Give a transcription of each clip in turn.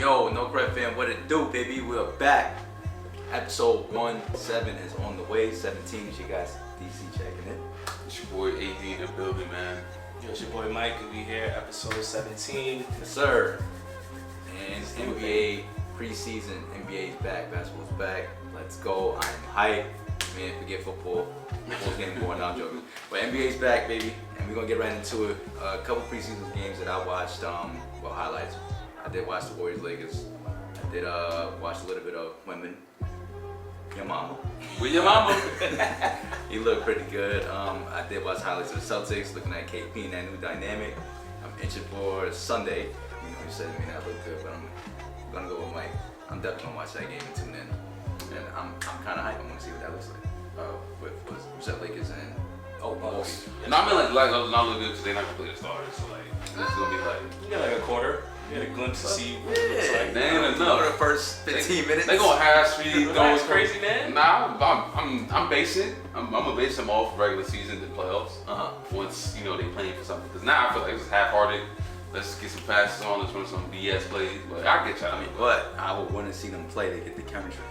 Yo, No Credit Fam, what it do, baby? We're back. Episode 17 is on the way. 17 is you guys DC checking it. It's your boy AD in the building, man. Yo, it's your boy Mike, and we here, episode 17. Yes, sir. And NBA preseason. NBA's back. Basketball's back. Let's go. I'm hyped. Man, forget football. Football's getting boring. No, I'm joking. But NBA's back, baby. And we're going to get right into it. A couple preseason games that I watched. Highlights. I did watch the Warriors-Lakers. I did watch a little bit of women. Your mama. With your mama. He looked pretty good. I did watch highlights of the Celtics, looking at KP and that new dynamic. I'm itching for Sunday. You know, you said it may not look good, but I'm gonna go with Mike. I'm definitely gonna watch that game and tune in. And I'm kind of hyped. I want to see what that looks like. With Lakers and Milwaukee. No, I mean like not look good because they're not gonna play the starters. So like this is gonna be like You got like a quarter. You get a glimpse to see what it looks like. They ain't enough. For the first 15 minutes. They gonna high speed. That's crazy, man. Nah, I'm basing. I'm gonna base them off regular season and playoffs. Once you know they playing for something. Because now I feel like it's half-hearted. Let's get some passes on. Let's run some BS plays. But I get y'all. But I would want to see them play to get the chemistry.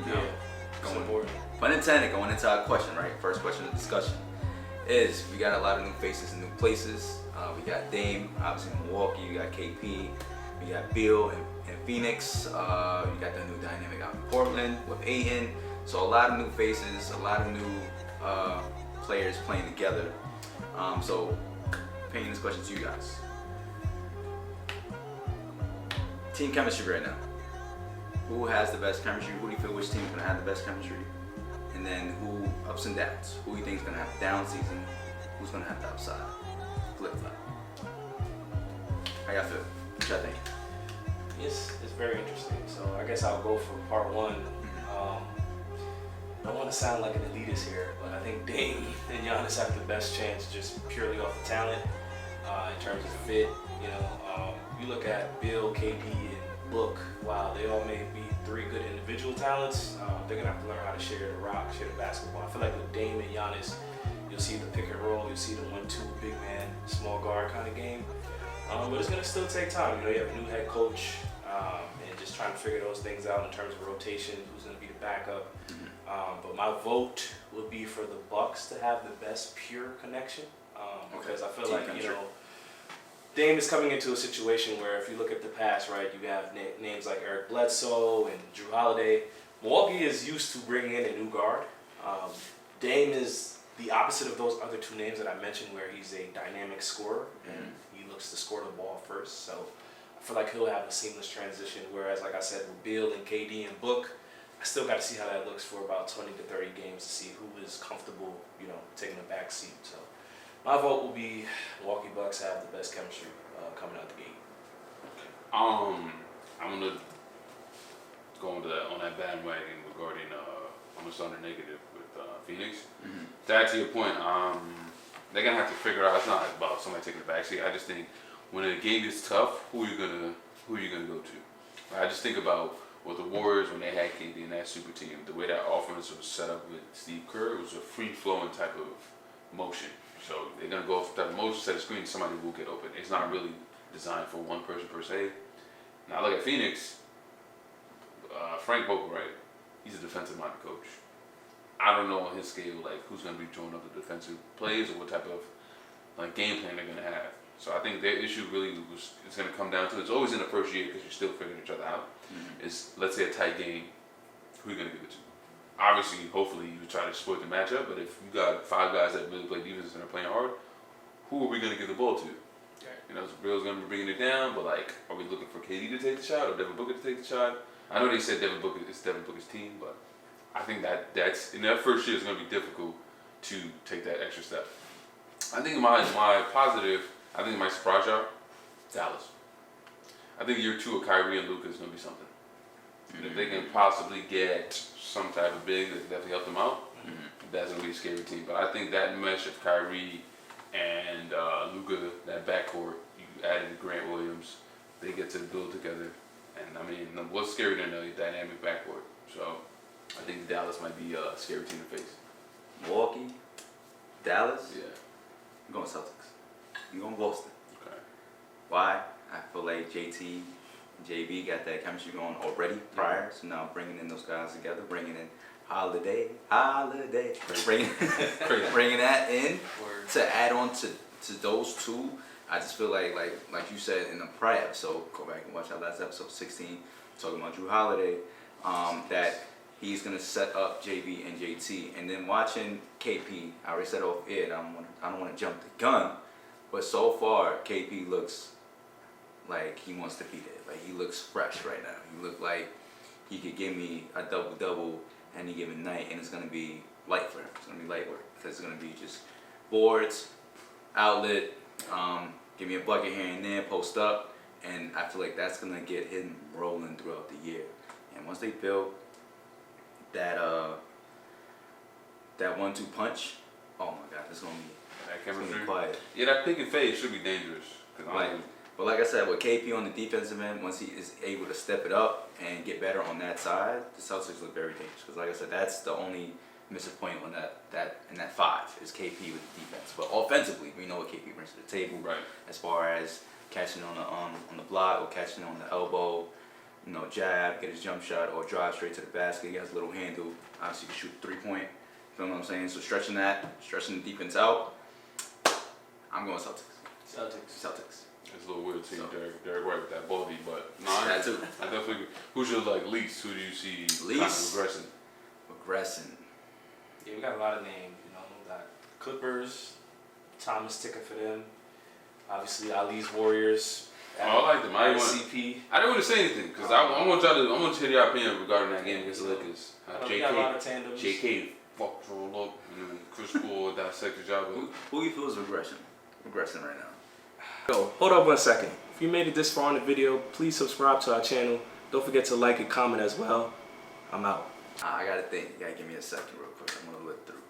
Yeah. It's important. Pun intended, going into our question, right? First question of discussion is we got a lot of new faces in new places. We got Dame, obviously in Milwaukee. You got KP. We got Bill in Phoenix. You got the new dynamic out in Portland with Ayton. So a lot of new faces, a lot of new players playing together. So painting this question to you guys. Team chemistry right now. Who has the best chemistry? Who do you feel which team is going to have the best chemistry? And then who ups and downs? Who do you think is going to have the down season? Who's going to have the upside? Flip flop. How y'all feel? What y'all think? It's very interesting. So I guess I'll go for part one. I don't want to sound like an elitist here, but I think Dame and Giannis have the best chance just purely off the talent in terms of fit. You know, you look at Bill, KD, and Book. Wow, they all may be three good individual talents. They're gonna have to learn how to share the rock, share the basketball. I feel like with Dame and Giannis, you'll see the pick and roll, you'll see the 1-2 big man, small guard kind of game. But it's gonna still take time. You know, you have a new head coach, and just trying to figure those things out in terms of rotation, who's gonna be the backup. But my vote would be for the Bucks to have the best pure connection, because I feel like, you know, Dame is coming into a situation where if you look at the past, right, you have names like Eric Bledsoe and Drew Holiday. Milwaukee is used to bringing in a new guard. Dame is the opposite of those other two names that I mentioned, where he's a dynamic scorer and he looks to score the ball first. So I feel like he'll have a seamless transition, whereas like I said, with Bill and KD and Book, I still got to see how that looks for about 20 to 30 games to see who is comfortable, you know, taking a back seat. So my vote will be Milwaukee Bucks have the best chemistry coming out the gate. I'm gonna go into that on that bandwagon regarding I'm gonna start a negative with Phoenix. To add to your point, they're gonna have to figure out. It's not about somebody taking the backseat. I just think when a game is tough, who are you gonna go to? Right? I just think about with the Warriors when they had KD and that super team, the way that offense was set up with Steve Kerr, it was a free flowing type of motion. So they're gonna go off that motion, set a screen, somebody will get open. It's not really designed for one person per se. Now look at Phoenix. Frank Vogel, right? He's a defensive-minded coach. I don't know on his scale like who's gonna be throwing up the defensive plays or what type of like game plan they're gonna have. So I think their issue really is gonna come down to, it's always in the first year because you're still figuring each other out. Is let's say a tight game, who are you gonna give it to? Obviously, hopefully you try to exploit the matchup, but if you got five guys that really play defense and are playing hard, who are we gonna give the ball to? You know, Bill's gonna be bringing it down, but like, are we looking for KD to take the shot or Devin Booker to take the shot? I know they said Devin Booker's team, but I think that's in that first year is gonna be difficult to take that extra step. I think my positive, I think it might surprise y'all, Dallas. I think year two of Kyrie and Luka is gonna be something. And if they can possibly get some type of big that can definitely help them out, that's gonna be a scary team. But I think that mesh of Kyrie and Luka, that backcourt, you added Grant Williams, they get to build together. And I mean, what's scarier than a dynamic backcourt? So I think Dallas might be a scary team to face. Milwaukee, Dallas. Yeah. I'm going Celtics. I'm going Boston. Okay. Why? I feel like JT JB got that chemistry going already prior, so now bringing in those guys together, bringing in Holiday, bringing that in to add on to those two. I just feel like you said in the prior episode, go back and watch our last episode 16, talking about Drew Holiday, that he's gonna set up JB and JT, and then watching KP. I already said off air, I don't want to jump the gun, but so far KP looks like he wants to be there. Like he looks fresh right now. He look like he could give me a double any given night, and it's gonna be light for him. It's gonna be light work because it's gonna be just boards, outlet, give me a bucket here and there, post up, and I feel like that's gonna get him rolling throughout the year. And once they build that 1-2 punch, oh my God, it's gonna be quiet. Yeah, that pick and fade should be dangerous. But like I said, with KP on the defensive end, once he is able to step it up and get better on that side, the Celtics look very dangerous. Because like I said, that's the only missing point on that 5 is KP with the defense. But offensively, we know what KP brings to the table. Right. As far as catching on the block or catching on the elbow, jab, get his jump shot, or drive straight to the basket. He has a little handle. Obviously, he can shoot 3-point. You know what I'm saying? So stretching the defense out. I'm going Celtics. It's a little weird seeing Derek White with that baldy, but that too. I definitely. Who's your least? Who do you see least? kind of Regressing. Yeah, we got a lot of names. We got Clippers, Thomas ticking for them. Obviously, Ali's Warriors. I like them. I didn't want to say anything because I want to hear your opinion regarding that game against the Lakers. We got a lot of tandems. JK fucked roll up, and then Chris Paul dissected y'all. Who you feel is regressing right now? Yo, hold up 1 second. If you made it this far in the video, please subscribe to our channel. Don't forget to like and comment as well. I'm out. I gotta think. You gotta give me a second real quick. I'm gonna look through.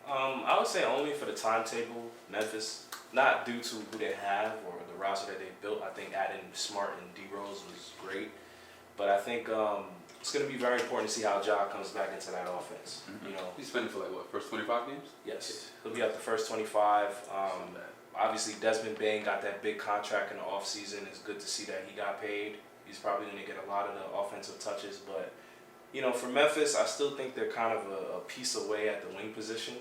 I would say only for the timetable, Memphis. Not due to who they have or the roster that they built. I think adding Smart and D-Rose was great. But I think it's going to be very important to see how Ja comes back into that offense. Mm-hmm. He's spending for first 25 games? Yes. He'll be at the first 25. Obviously, Desmond Bain got that big contract in the offseason. It's good to see that he got paid. He's probably going to get a lot of the offensive touches. But, for Memphis, I still think they're kind of a piece away at the wing position.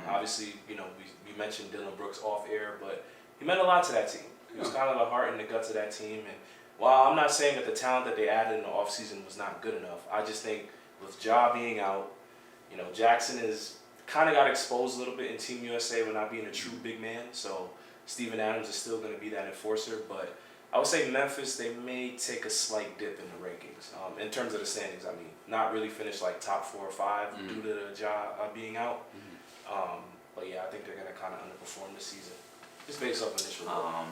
Obviously, we mentioned Dylan Brooks off air, but he meant a lot to that team. He was kind of the heart and the guts of that team. And while I'm not saying that the talent that they added in the offseason was not good enough, I just think with Ja being out, Jackson is kind of got exposed a little bit in Team USA with not being a true big man. So Steven Adams is still going to be that enforcer. But I would say Memphis, they may take a slight dip in the rankings. In terms of the standings, I mean, not really finish top 4 or 5 due to Ja being out. But yeah, I think they're going to kind of underperform this season. Just based off initial report.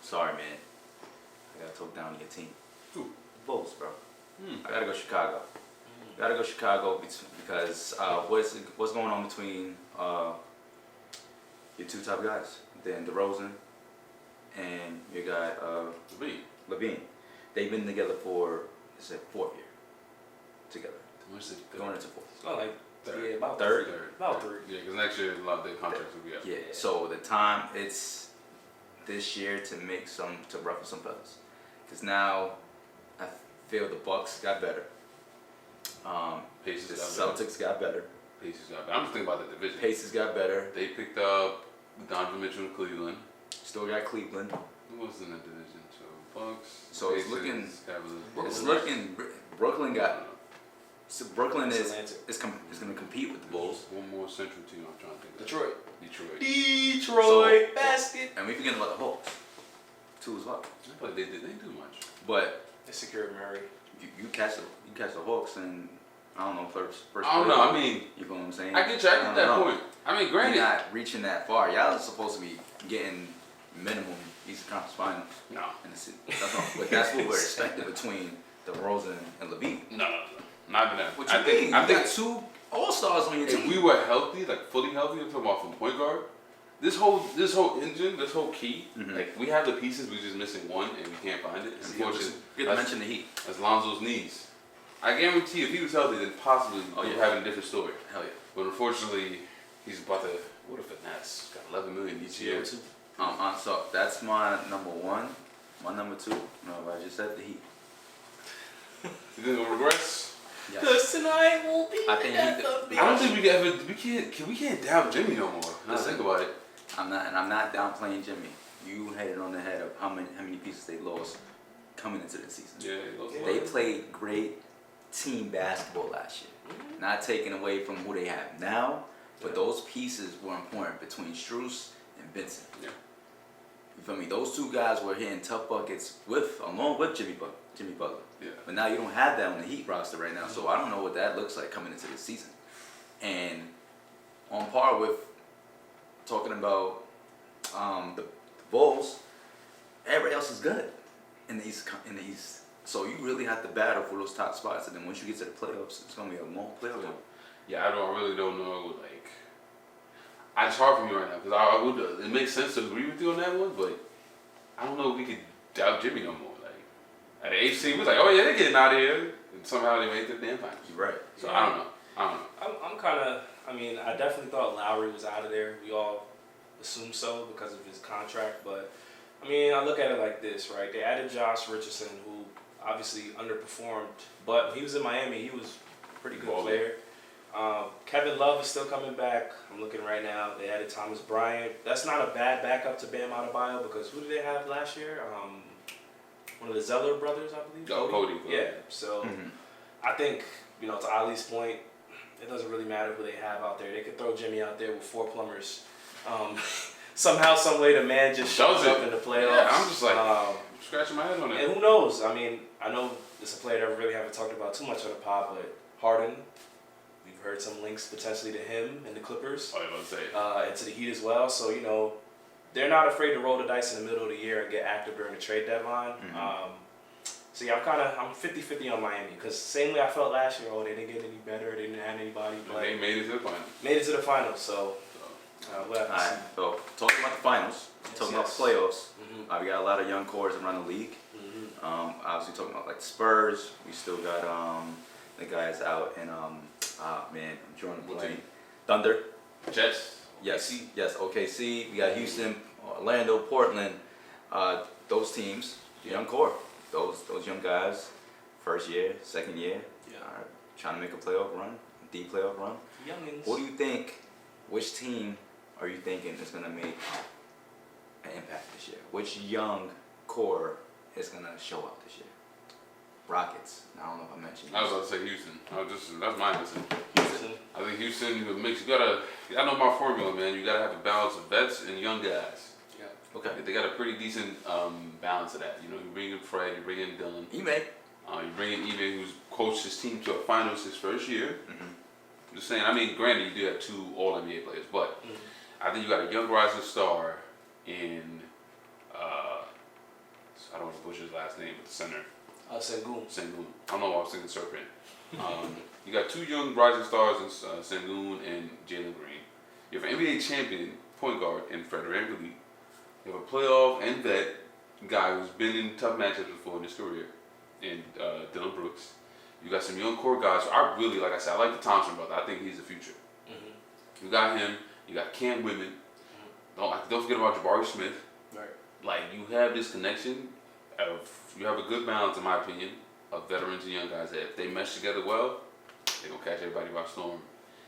Sorry, man. I got to talk down to your team. Who? Bulls, bro. I got to go Chicago. Got to go Chicago because what's going on between your 2 top guys? Then DeRozan and your guy Levine. They've been together for 4th year together. What's it? Going into 4th. It's not like third. About 3. Yeah, because next year a lot of their contracts will be up. Yeah. So the time it's this year to ruffle some feathers, because now I feel the Bucks got better. The Celtics got better. Pacers got better. I'm just thinking about the division. Pacers got better. They picked up Donovan Mitchell in Cleveland. Still got Cleveland. Who was in that division? So Bucks. So Pacers, it's looking. Brooklyn got. So Brooklyn is going to compete with the Bulls. One more central team I'm trying to think of. Detroit. So, basket. And we forget about the Hawks too as well. But they didn't do much. But they secured Murray. You catch the Hawks and I don't know first. I don't know. I mean, you know what I'm saying? I get that point. I mean, granted, you're not reaching that far. Y'all are supposed to be getting minimum Eastern Conference Finals. No. But that's what we're expecting between DeRozan and Levine. No. Not even that. What you mean? I think 2 All-Stars on your team. If we were healthy, fully healthy, I'm talking about from point guard, this whole engine, this whole key, we have the pieces, we're just missing one and we can't find it. Unfortunately, you have to mention the Heat. That's Lonzo's knees. I guarantee if he was healthy, then possibly we're having a different story. Hell yeah. But unfortunately, he's about to, what if the Nets got $11 million each year? So that's my number 1. My number 2, I just said the Heat. You think he'll regress? Yes. Because tonight will be I think he. I don't think we can't doubt Jimmy no more. Now Listen. think about it. I'm not downplaying Jimmy. You hit it on the head of how many pieces they lost coming into the season. Yeah, They played great team basketball last year. Not taking away from who they have now, but those pieces were important between Strus and Vincent. Yeah. You feel me? Those two guys were hitting tough buckets along with Jimmy Butler. Yeah. But now you don't have that on the Heat roster right now, so I don't know what that looks like coming into this season. And on par with talking about the Bulls, everybody else is good in the East. So you really have to battle for those top spots, and then once you get to the playoffs, it's gonna be a long playoff. Yeah, I really don't know. Like, it's hard for me right now because I would. It makes sense to agree with you on that one, but I don't know if we could doubt Jimmy no more. Like at the HC, we was like, oh yeah, they're getting out of here, and somehow they made the damn finals. You're right. So I don't know. I'm kind of. I mean, I definitely thought Lowry was out of there. We all assumed so because of his contract, but I mean, I look at it like this, right? They added Josh Richardson, who obviously underperformed, but when he was in Miami, he was a pretty good player. Kevin Love is still coming back. I'm looking right now. They added Thomas Bryant. That's not a bad backup to Bam Adebayo because who did they have last year? One of the Zeller brothers, I believe. Oh, Cody. Yeah. So I think, to Ali's point, it doesn't really matter who they have out there. They could throw Jimmy out there with 4 plumbers. Somehow, some way, the man just shows up in the playoffs. Yeah, I'm just like scratching my head on it. And who knows? I mean, I know it's a player that we really haven't talked about too much on the pod, but Harden, we've heard some links potentially to him and the Clippers. Oh, yeah, let's say and to the Heat as well. So, they're not afraid to roll the dice in the middle of the year and get active during the trade deadline. So yeah, I'm 50-50 on Miami because same way I felt last year. They didn't get any better. They didn't add anybody. But they made it to the finals. Made it to the finals. So we'll have to see. Alright, so talking about the finals, talking about the playoffs, we got a lot of young cores around the league. Obviously talking about like the Spurs, we still got the guys out in I'm drawing a blank. Thunder. Jets. Yes, OKC. We got Houston, Orlando, Portland. Those teams, young core. Those young guys, first year, second year, trying to make a playoff run, deep playoff run. Youngins. What do you think? Which team are you thinking is gonna make an impact this year? Which young core is gonna show up this year? Rockets. I don't know if I mentioned. I was about to say Houston. That's my answer. Houston. I think Houston makes I know my formula, man. You gotta have a balance of vets and young guys. Yeah. Okay. They got a pretty decent balance of that. You bring in Fred, you bring in Dylan. You bring in Ime, who's coached his team to a finals his first year. I'm just saying. I mean, granted, you do have 2 All-NBA players, but I think you got a young rising star in. I don't want to butcher his last name, but the center. Sengun. I don't know why I was thinking Serpent. You got 2 young rising stars in Sengun and Jalen Green. You have an NBA champion point guard in Fred VanVleet. You have a playoff and vet guy who's been in tough matchups before in his career, and Dylan Brooks. You got some young core guys. I really, like I said, I like the Thompson brother. I think he's the future. You got him. You got Cam Whitman. Don't forget about Jabari Smith. Right. Like, you have this connection you have a good balance, in my opinion, of veterans and young guys that if they mesh together well, they're going to catch everybody by storm.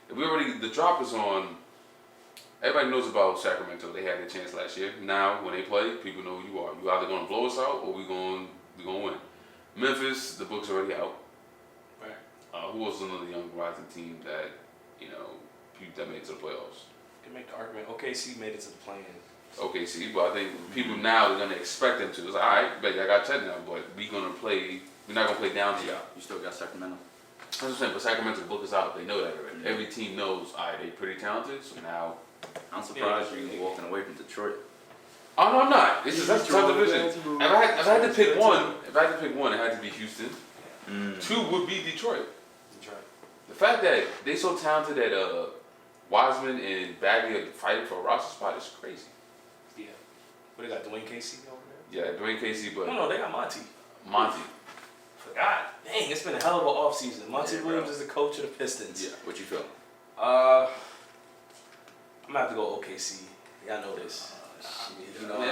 The drop is on. Everybody knows about Sacramento. They had their chance last year. Now, when they play, people know who you are. You either going to blow us out or we're going to win. Memphis, the book's already out. Right. Who else is another young rising team that, that made it to the playoffs? You can make the argument. OKC made it to the play-in. OKC, but I think people now are going to expect them to. It's like, all right, baby, I got Chet now, but we're not going to play down to you. You still got Sacramento. That's what I'm saying, but Sacramento, the book is out. They know that already. Every team knows, all right, they're pretty talented, so now. I'm surprised you walking away from Detroit. Oh, no, I'm not. That's a tough division. If I had to pick one, it had to be Houston. 2 would be Detroit. The fact that they so talented that Wiseman and Bagley are fighting for a roster spot is crazy. Yeah. What, they got Dwayne Casey over there? Yeah, Dwayne Casey, but... No, they got Monty. Forgot. Dang, it's been a hell of an offseason. Monty Williams is the coach of the Pistons. Yeah, what you feel? I'm going to have to go OKC. Y'all know this. Everybody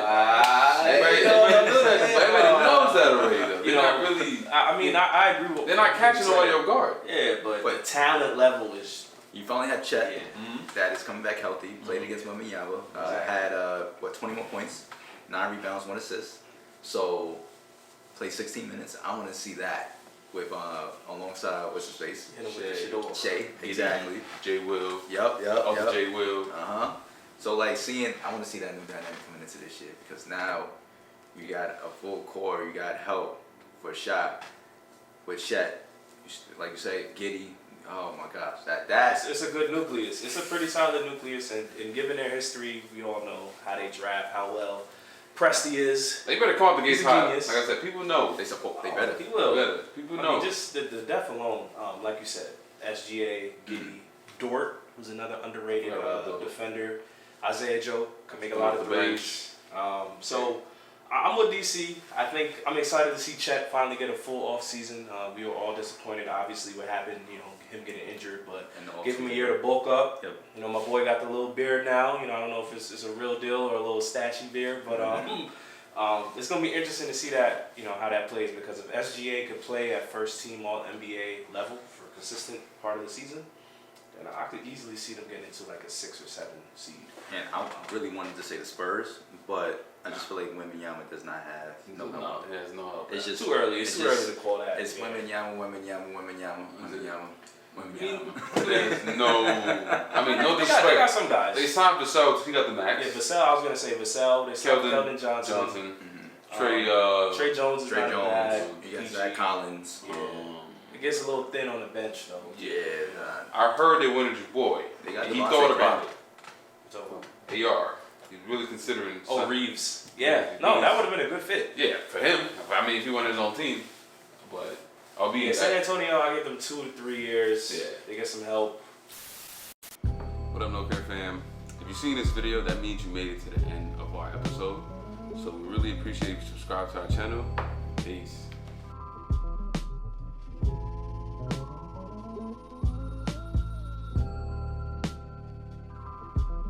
knows that already, though. I I mean, I agree with. They're not catching what all you said. your guard. Yeah, but the talent level is. You finally had Chet. Yeah. That is coming back healthy. Played against Wembanyama. Had 20 more points, 9 rebounds, 1 assist. So played 16 minutes. I want to see that with alongside what's his face? Shea. Exactly. Jay Will. Yep. Jay Will. So like I want to see that new dynamic coming into this year because now you got a full core. You got help for a shot with Chet. Like you say, Giddey. Oh my gosh, it's a good nucleus. It's a pretty solid nucleus, and given their history, we all know how they draft, how well Presti is. They better come out the gates hot. Like genius. I said, people know. They support. They better. He will. People I know. mean, just the depth alone, like you said, SGA, Giddey, Dort, who's another underrated defender. Isaiah Joe can make a lot of threes. So I'm with DC. I think I'm excited to see Chet finally get a full off season. We were all disappointed, obviously, what happened. Him getting injured, but give him a year to bulk up. Yep. My boy got the little beard now. I don't know if it's a real deal or a little statue beard, but it's gonna be interesting to see that how that plays because if SGA could play at first team All NBA level for a consistent part of the season, then I could easily see them getting into like a 6 or 7 seed. And I really wanted to say the Spurs, but I just feel like Wembanyama does not have no help. It has no help. It's just too early. It's too early to call that. It's Wembanyama. There's no. I mean, no disrespect. They got some guys. They signed Vassell. He got the max. Yeah, Vassell. I was gonna say Vassell. They signed Keldon Johnson. Trey Jones is not bad. You got Zach Collins. Yeah. It gets a little thin on the bench though. Yeah. I heard they wanted your boy. They got he thought about it. So They are. He's really considering. Reeves. Yeah. No, that would have been a good fit. Yeah, for him. I mean, if he wanted his own team, but I'll be in San Antonio. I give them 2 to 3 years. Yeah. They get some help. What up, No Care fam? If you've seen this video, that means you made it to the end of our episode. So we really appreciate you subscribe to our channel. Peace.